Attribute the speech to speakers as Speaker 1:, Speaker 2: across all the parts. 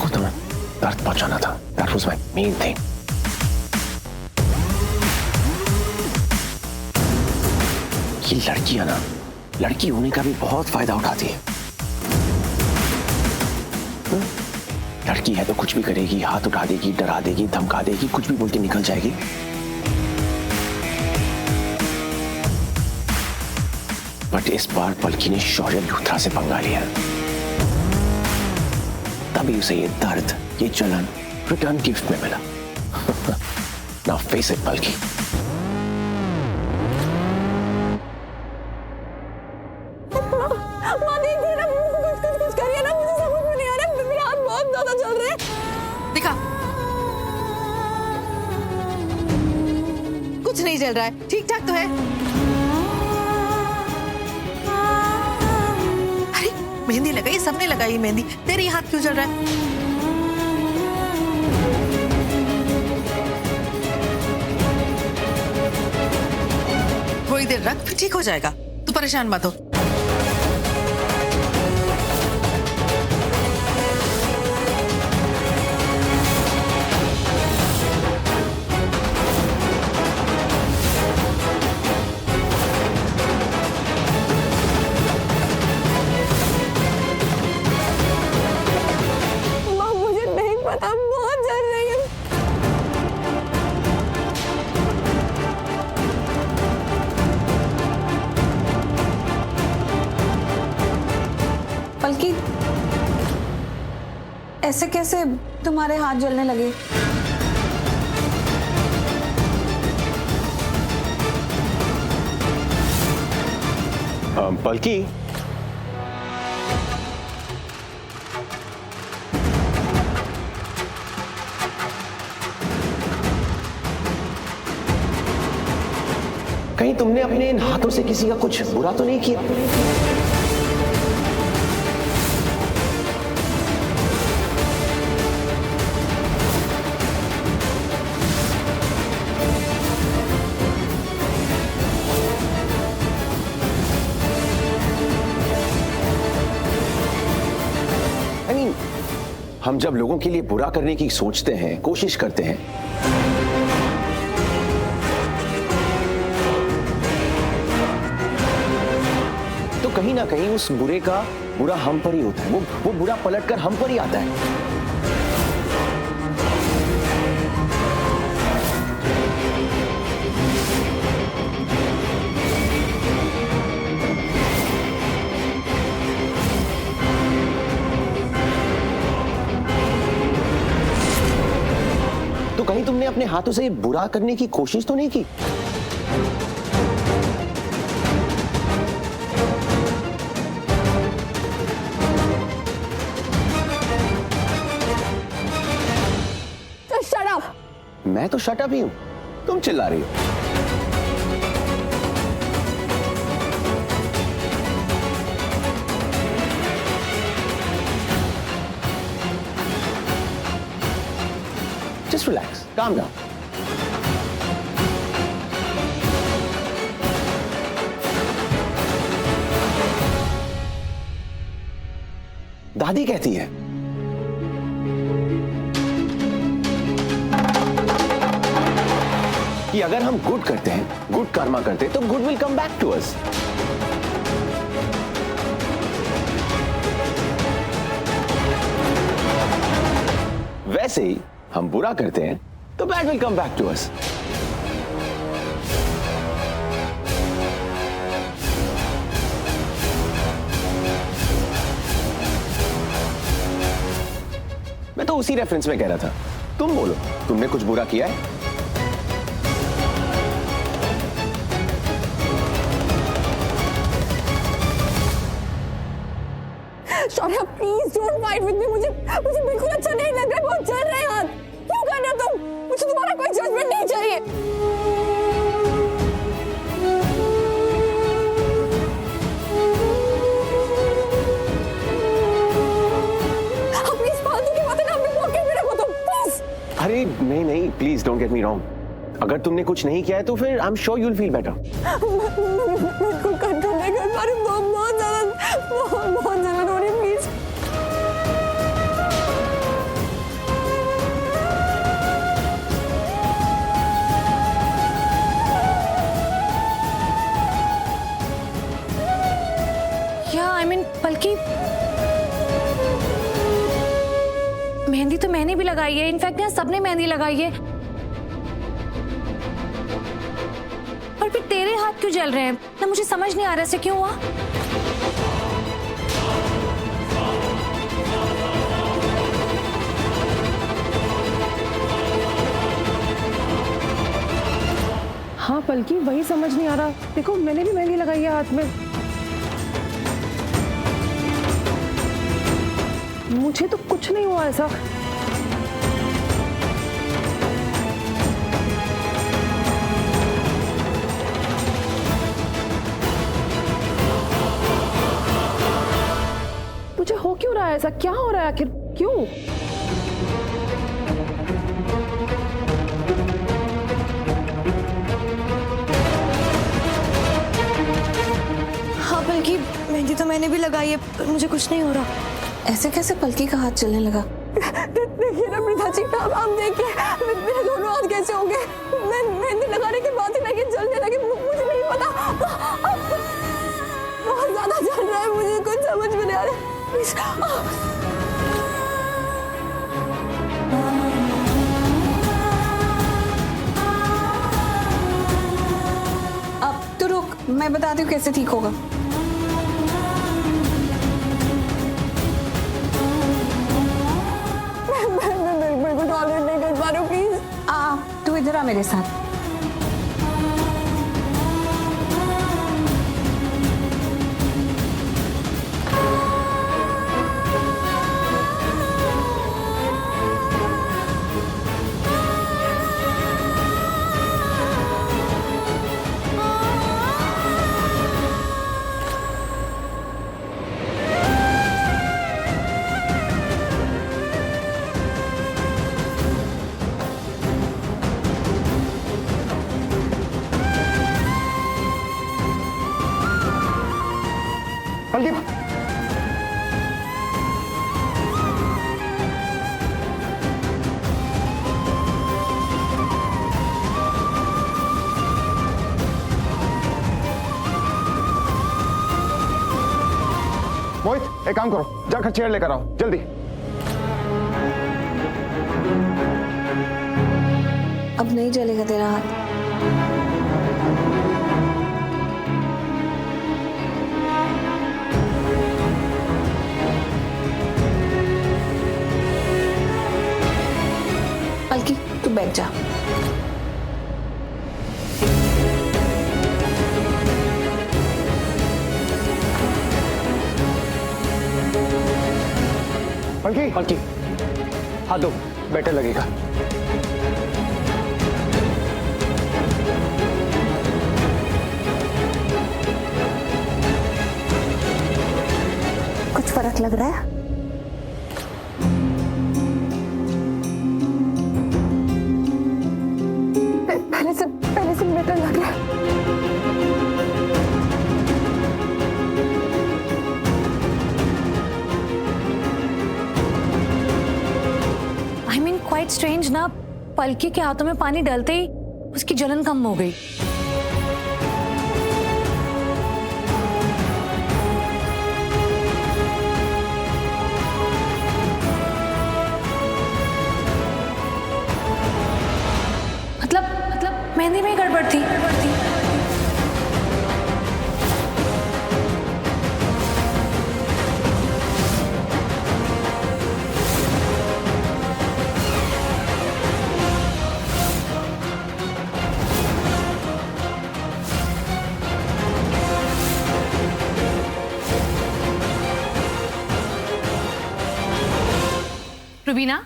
Speaker 1: उसको तो दर्द पहुंचाना था। That was my main thing. ये लड़कियां ना, लड़की होने का भी बहुत फायदा उठाती है। लड़की है तो कुछ भी करेगी, हाथ उठा देगी, डरा देगी, धमका देगी, कुछ भी बोल के निकल जाएगी। बट इस बार पलकी ने शौर्य लूथरा से पंगा लिया, तभी उसे ये दर्द, ये जलन रिटर्न गिफ्ट में मिला। Now face it Palki.
Speaker 2: दिखा, कुछ नहीं जल रहा है, ठीक ठाक तो है। अरे मेहंदी लगाई, सबने लगाई मेहंदी, तेरे हाथ क्यों जल रहा है? थोड़ी देर रख, फिर ठीक हो जाएगा, तू परेशान मत हो।
Speaker 3: पलकी, ऐसे कैसे तुम्हारे हाथ जलने लगे?
Speaker 1: पलकी, कहीं तुमने अपने इन हाथों से किसी का कुछ बुरा तो नहीं किया? हम जब लोगों के लिए बुरा करने की सोचते हैं, कोशिश करते हैं, तो कहीं ना कहीं उस बुरे का बुरा हम पर ही होता है। वो बुरा पलटकर हम पर ही आता है। तो कहीं तुमने अपने हाथों से बुरा करने की कोशिश तो नहीं की?
Speaker 3: तो शट अप।
Speaker 1: मैं तो शट अप ही हूं, तुम चिल्ला रही हो। Just relax, calm down. दादी कहती है कि अगर हम गुड करते हैं, गुड कर्मा करते हैं, तो good will come back to us. वैसे ही हम बुरा करते हैं तो bad will come back to us. मैं तो उसी रेफरेंस में कह रहा था। तुम बोलो, तुमने कुछ बुरा किया है?
Speaker 3: Shaurya, please don't fight with me. मुझे बिल्कुल अच्छा नहीं लग रहा है। बहुत जल रहे हैं हाथ। क्यों कर रहे हो तुम? मुझे तुम्हारा कोई जजमेंट नहीं चाहिए। अपनी इस फालतू की बातें ना अपने पॉकेट में रखो तुम, प्लीज।
Speaker 1: अरे नहीं, please don't get me wrong. अगर तुमने कुछ नहीं किया है तो फिर I am sure you will feel better.
Speaker 3: बिल्कुल कंट्रोल नहीं कर पा रही। बहुत ज्यादा हो रही है, प्लीज।
Speaker 4: या आई मीन बल्कि मेहंदी तो मैंने भी लगाई है, इनफैक्ट यहाँ सबने मेहंदी लगाई है। और फिर तेरे हाथ क्यों जल रहे हैं ना, मुझे समझ नहीं आ रहा ऐसे क्यों हुआ।
Speaker 3: हाँ पलकी, वही समझ नहीं आ रहा। देखो मैंने भी मेहंदी लगाई है हाथ में। मुझे तो कुछ नहीं हुआ ऐसा। तुझे हो क्यों रहा है ऐसा? क्या हो रहा है आखिर? क्यों?
Speaker 4: हाँ बल्कि मेहंदी तो मैंने भी लगाई है पर मुझे कुछ नहीं हो रहा। ऐसे कैसे पलकी का हाथ चलने लगा?
Speaker 3: देखिए ना मृदा जी, आप देखिए मेरे दोनों हाथ कैसे हो गए। मैं मेहंदी लगाने के बाद ही लगे जलने लगे, मुझे नहीं पता। बहुत ज्यादा जल रहा है, मुझे कुछ समझ में नहीं आ रहा।
Speaker 4: अब तो रुक, मैं बताती हूँ कैसे ठीक होगा।
Speaker 3: मैं बिल्कुल टॉलरेट नहीं कर पा रही हूँ, प्लीज।
Speaker 4: तू इधर आ मेरे साथ।
Speaker 1: पलकी, मोहित एक काम करो, जाकर चेयर लेकर आओ जल्दी।
Speaker 4: अब नहीं जलेगा तेरा हाथ। पलकी तू बैठ जा।
Speaker 1: पलकी, पलकी हाथ दो, बेटर लगेगा।
Speaker 4: कुछ फर्क लग रहा है?
Speaker 3: पहले से बेटर लग रहा है।
Speaker 4: आई मीन क्वाइट स्ट्रेंज ना, पलकी के हाथों में पानी डालते ही उसकी जलन कम हो गई। मतलब मेहंदी में ही गड़बड़ थी। रुबीना,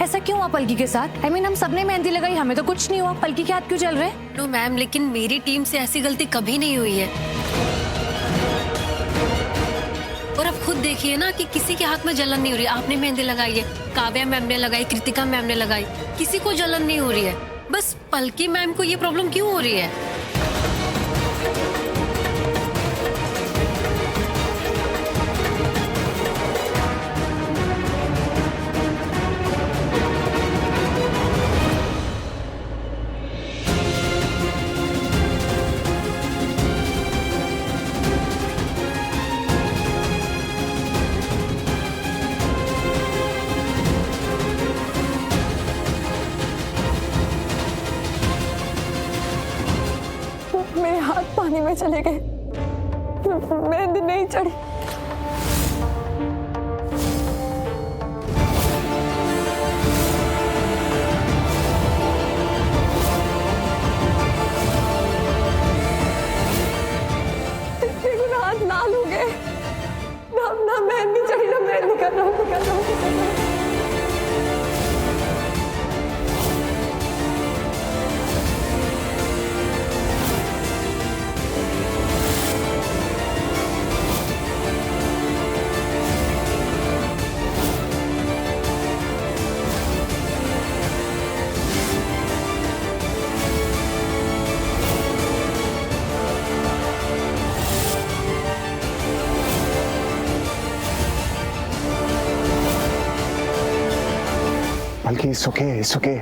Speaker 4: ऐसा क्यों हुआ पलकी के साथ? आई मीन हम सबने मेहंदी लगाई, हमें तो कुछ नहीं हुआ, पलकी के हाथ क्यों जल रहे हैं?
Speaker 5: नो मैम, लेकिन मेरी टीम से ऐसी गलती कभी नहीं हुई है। और अब खुद देखिए ना कि किसी के हाथ में जलन नहीं हो रही। आपने मेहंदी लगाई है, काव्या मैम ने लगाई, कृतिका मैम ने लगाई, किसी को जलन नहीं हो रही है। बस पलकी मैम को ये प्रॉब्लम क्यों हो रही है?
Speaker 3: में चले गए, मेहंदी नहीं चढ़ी। देखो ना, हाथ लाल हो गए, ना मेहंदी चढ़ी, ना मेहंदी कर रहा हूँ।
Speaker 1: बल्कि it's okay, it's okay.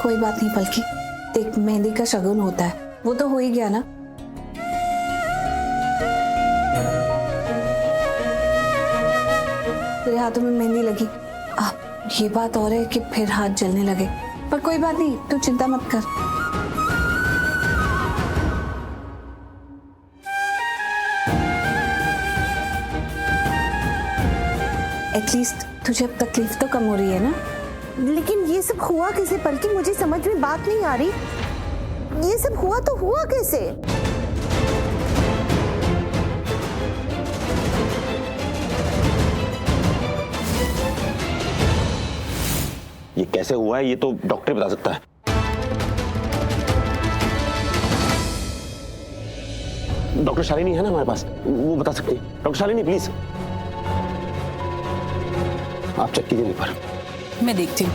Speaker 6: कोई बात नहीं पलकी, देख मेहंदी का शगुन होता है, वो तो हो ही गया ना। तेरे हाथों में मेहंदी लगी, ये बात और है कि फिर हाथ जलने लगे, पर कोई बात नहीं, तू चिंता मत कर। एटलीस्ट तुझे अब तकलीफ तो कम हो रही है ना।
Speaker 7: लेकिन ये सब हुआ कैसे पलकी, मुझे समझ में बात नहीं आ रही। ये सब हुआ तो हुआ कैसे?
Speaker 1: ये कैसे हुआ है ये तो डॉक्टर बता सकता है। डॉक्टर शालिनी है ना हमारे पास, वो बता सकती है। डॉक्टर शालिनी प्लीज आप चेक कीजिए एक बार।
Speaker 6: मैं देखती हूँ।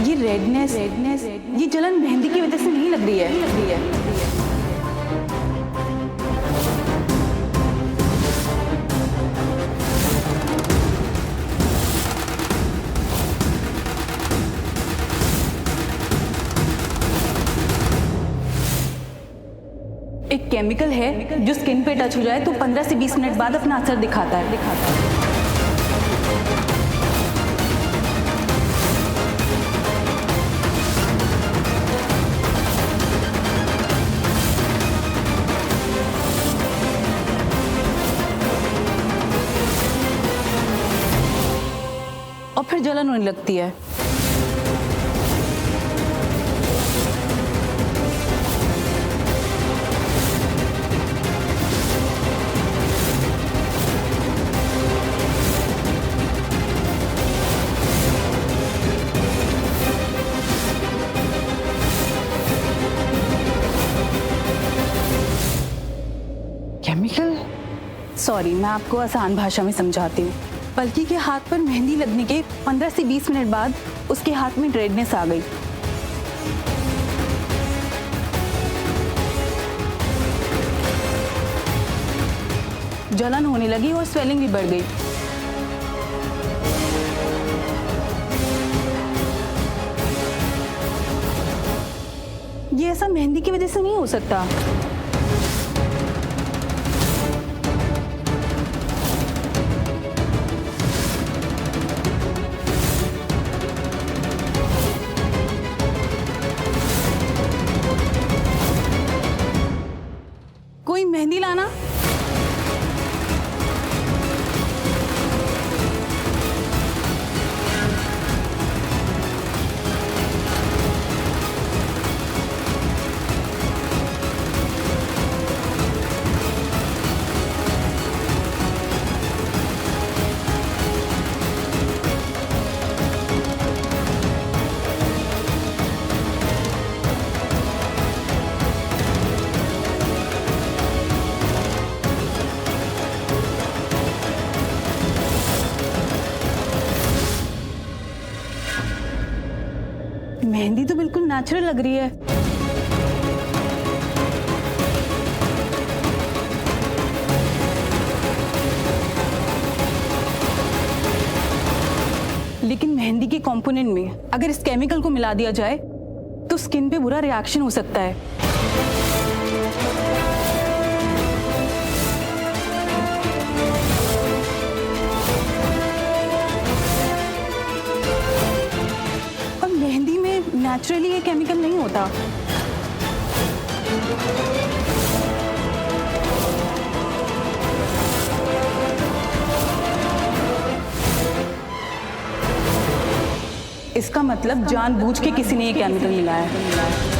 Speaker 3: ये रेडनेस ये जलन मेहंदी की वजह से नहीं लग रही है। एक केमिकल है जो स्किन पे टच हो जाए तो 15 से 20 मिनट बाद अपना असर दिखाता है। और फिर जलन होने लगती है। केमिकल? सॉरी, मैं आपको आसान भाषा में समझाती हूँ। पलकी के हाथ पर मेहंदी लगने के 15 से 20 मिनट बाद उसके हाथ में रेडनेस आ गई। जलन होने लगी और स्वेलिंग भी बढ़ गई। ये ऐसा मेहंदी की वजह से नहीं हो सकता। कोई मेहंदी लाना। मेहंदी तो बिल्कुल नेचुरल लग रही है। लेकिन मेहंदी के कंपोनेंट में अगर इस केमिकल को मिला दिया जाए तो स्किन पे बुरा रिएक्शन हो सकता है। और मेहंदी में नेचुरली ये केमिकल नहीं होता। इसका मतलब जानबूझ के किसी ने ये केमिकल मिलाया है।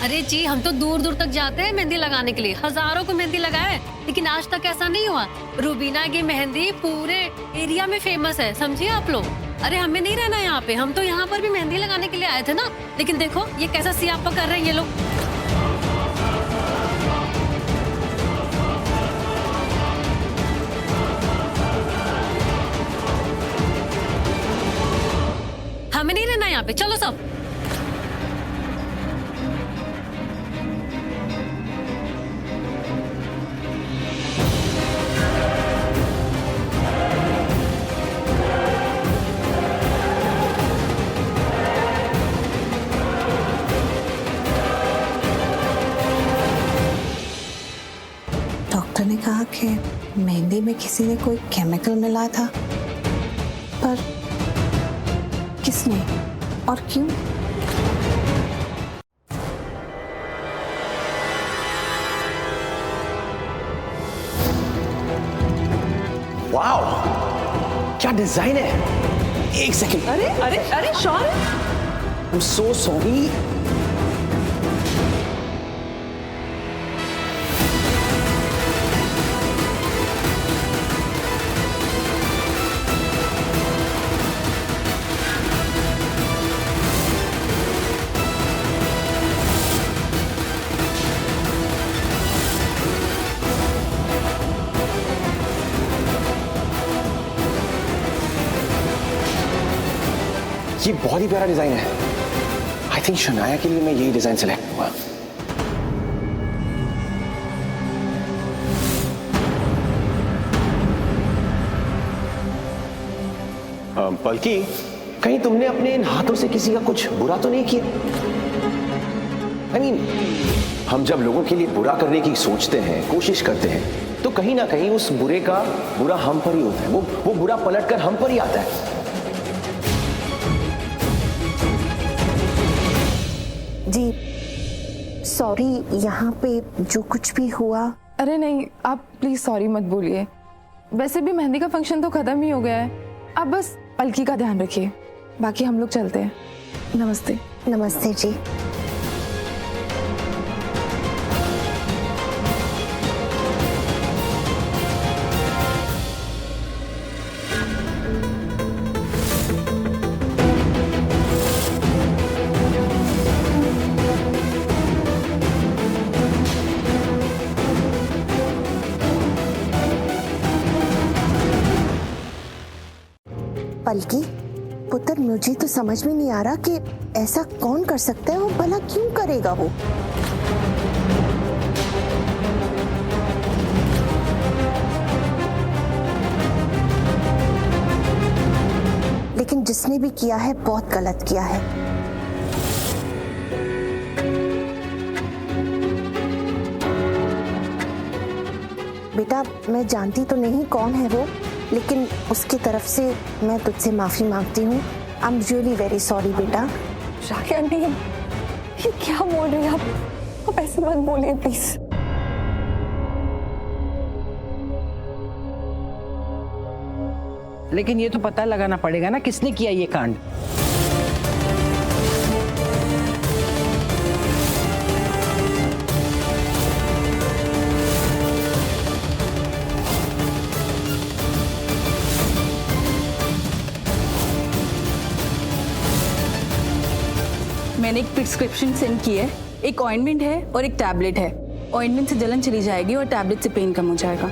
Speaker 5: अरे जी, हम तो दूर दूर तक जाते हैं मेहंदी लगाने के लिए, हजारों को मेहंदी लगाए, लेकिन आज तक ऐसा नहीं हुआ। रूबीना की मेहंदी पूरे एरिया में फेमस है, समझिए आप लोग। अरे हमें नहीं रहना यहाँ पे, हम तो यहाँ पर भी मेहंदी लगाने के लिए आए थे ना। लेकिन देखो ये कैसा सियापा कर रहे हैं ये लोग। हमें नहीं रहना यहाँ पे, चलो सब।
Speaker 6: डॉक्टर ने कहा कि मेहंदी में किसी ने कोई केमिकल मिलाया था, पर किसने और क्यों?
Speaker 1: वाओ, क्या डिजाइन है। एक सेकंड।
Speaker 3: अरे अरे अरे Shawn,
Speaker 1: I am so sorry. ये बहुत ही प्यारा डिजाइन है। आई थिंक शनाया के लिए मैं यही डिजाइन सेलेक्ट करूंगा। बल्कि कहीं तुमने अपने इन हाथों से किसी का कुछ बुरा तो नहीं किया? I mean, हम जब लोगों के लिए बुरा करने की सोचते हैं, कोशिश करते हैं, तो कहीं ना कहीं उस बुरे का बुरा हम पर ही होता है। वो बुरा पलट कर हम पर ही आता है।
Speaker 7: जी सॉरी, यहाँ पे जो कुछ भी हुआ।
Speaker 8: अरे नहीं, आप प्लीज सॉरी मत बोलिए। वैसे भी मेहंदी का फंक्शन तो खत्म ही हो गया है। आप बस पलकी का ध्यान रखिए, बाकी हम लोग चलते हैं। नमस्ते।
Speaker 7: नमस्ते जी। पलकी पुत्र, मुझे तो समझ में नहीं आ रहा कि ऐसा कौन कर सकता है और भला क्यों करेगा वो। लेकिन जिसने भी किया है बहुत गलत किया है। बेटा, मैं जानती तो नहीं कौन है वो, लेकिन उसकी तरफ से मैं तुझसे माफी मांगती हूँ। I am really very sorry बेटा।
Speaker 8: राखी आंटी, ये क्या बोल रही हैं आप ऐसे मत बोलिए प्लीज।
Speaker 9: लेकिन ये तो पता लगाना पड़ेगा ना किसने किया ये कांड।
Speaker 3: मैंने एक प्रिस्क्रिप्शन सेंड की है। एक ऑइंटमेंट है और एक टैबलेट है। ऑइंटमेंट से जलन चली जाएगी और टैबलेट से पेन कम हो जाएगा।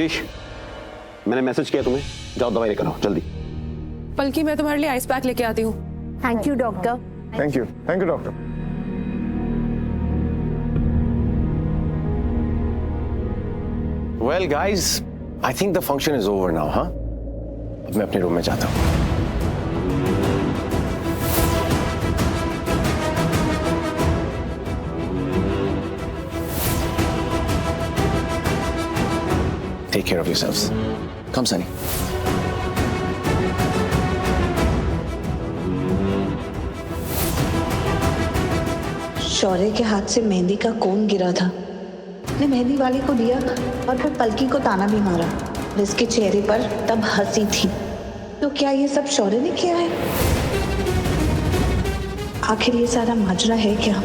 Speaker 10: गिरीश, मैंने मैसेज किया तुम्हें, जाओ दवाई लेकर आओ जल्दी।
Speaker 8: पलकी मैं तुम्हारे लिए आइस पैक लेके आती हूँ।
Speaker 7: Thank you doctor.
Speaker 11: Thank you doctor.
Speaker 1: Well, guys, I think the function is over now, huh? अब मैं अपने रूम में जाता हूँ। Take care of yourselves. Come, Sunny.
Speaker 6: शौर्य के हाथ से मेहंदी का कोन गिरा था। ने मेहंदी वाले को दिया और फिर पलकी को ताना भी मारा। इसके चेहरे पर तब हंसी थी। तो क्या ये सब शौर्य ने किया है? आखिर ये सारा माजरा है क्या?